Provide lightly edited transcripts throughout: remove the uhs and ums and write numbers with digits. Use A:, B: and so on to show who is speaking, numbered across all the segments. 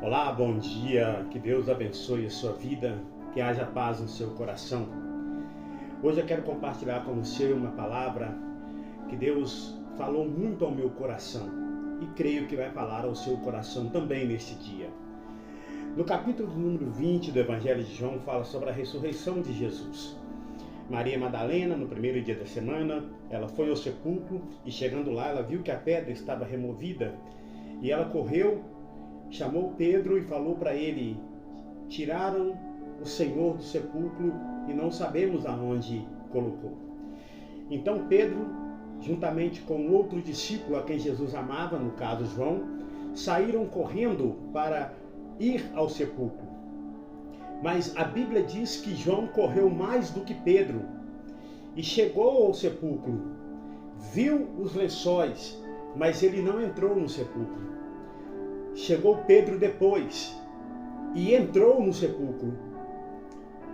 A: Olá, bom dia, que Deus abençoe a sua vida, que haja paz no seu coração. Hoje eu quero compartilhar com você uma palavra que Deus falou muito ao meu coração e creio que vai falar ao seu coração também neste dia. No capítulo número 20 do Evangelho de João fala sobre a ressurreição de Jesus. Maria Madalena, no primeiro dia da semana, ela foi ao sepulcro e chegando lá ela viu que a pedra estava removida e ela correu, chamou Pedro e falou para ele: tiraram o Senhor do sepulcro e não sabemos aonde colocou. Então Pedro, juntamente com outro discípulo a quem Jesus amava, no caso João, saíram correndo para ir ao sepulcro. Mas a Bíblia diz que João correu mais do que Pedro e chegou ao sepulcro, viu os lençóis, mas ele não entrou no sepulcro. Chegou Pedro depois e entrou no sepulcro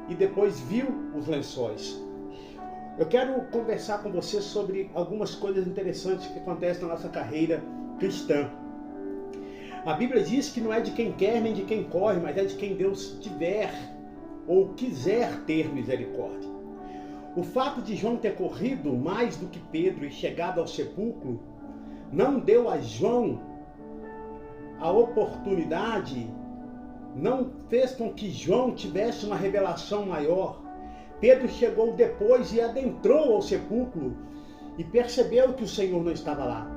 A: e depois viu os lençóis. Eu quero conversar com você sobre algumas coisas interessantes que acontecem na nossa carreira cristã. A Bíblia diz que não é de quem quer nem de quem corre, mas é de quem Deus tiver ou quiser ter misericórdia. O fato de João ter corrido mais do que Pedro e chegado ao sepulcro não deu a João a oportunidade, não fez com que João tivesse uma revelação maior. Pedro chegou depois e adentrou ao sepulcro e percebeu que o Senhor não estava lá.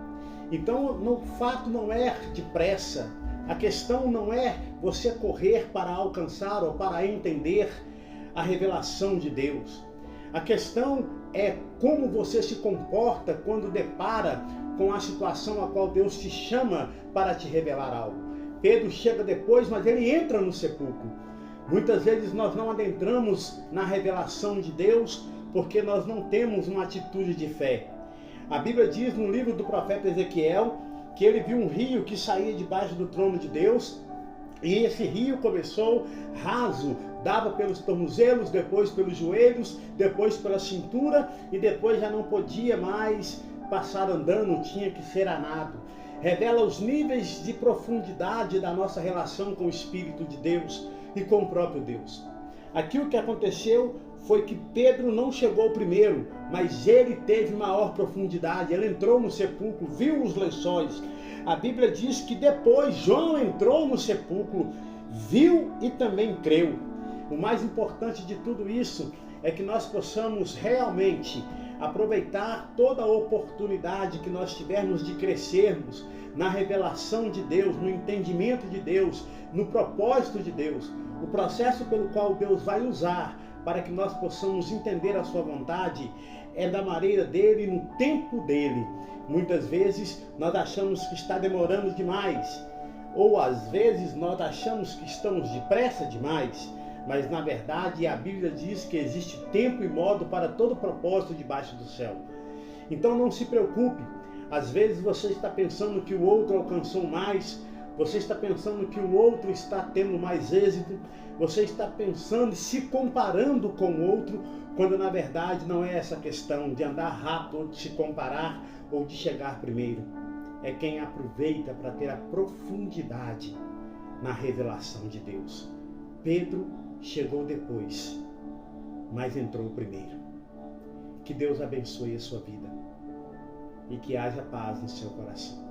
A: Então, o fato não é de pressa. A questão não é você correr para alcançar ou para entender a revelação de Deus. A questão é como você se comporta quando depara com a situação a qual Deus te chama para te revelar algo. Pedro chega depois, mas ele entra no sepulcro. Muitas vezes nós não adentramos na revelação de Deus porque nós não temos uma atitude de fé. A Bíblia diz no livro do profeta Ezequiel que ele viu um rio que saía debaixo do trono de Deus e esse rio começou raso, dava pelos tornozelos, depois pelos joelhos, depois pela cintura e depois já não podia mais passar andando, tinha que ser a nado. Revela os níveis de profundidade da nossa relação com o Espírito de Deus e com o próprio Deus. Aqui o que aconteceu foi que Pedro não chegou primeiro, mas ele teve maior profundidade. Ele entrou no sepulcro, viu os lençóis. A Bíblia diz que depois João entrou no sepulcro, viu e também creu. O mais importante de tudo isso é que nós possamos realmente aproveitar toda a oportunidade que nós tivermos de crescermos na revelação de Deus, no entendimento de Deus, no propósito de Deus, o processo pelo qual Deus vai usar para que nós possamos entender a sua vontade é da maneira dele, no tempo dele. Muitas vezes nós achamos que está demorando demais, ou às vezes nós achamos que estamos depressa demais, mas na verdade a Bíblia diz que existe tempo e modo para todo propósito debaixo do céu. Então não se preocupe, às vezes você está pensando que o outro alcançou mais, você está pensando que o outro está tendo mais êxito, você está pensando e se comparando com o outro, quando na verdade não é essa questão de andar rápido, ou de se comparar, ou de chegar primeiro. É quem aproveita para ter a profundidade na revelação de Deus. Pedro chegou depois, mas entrou primeiro. Que Deus abençoe a sua vida e que haja paz no seu coração.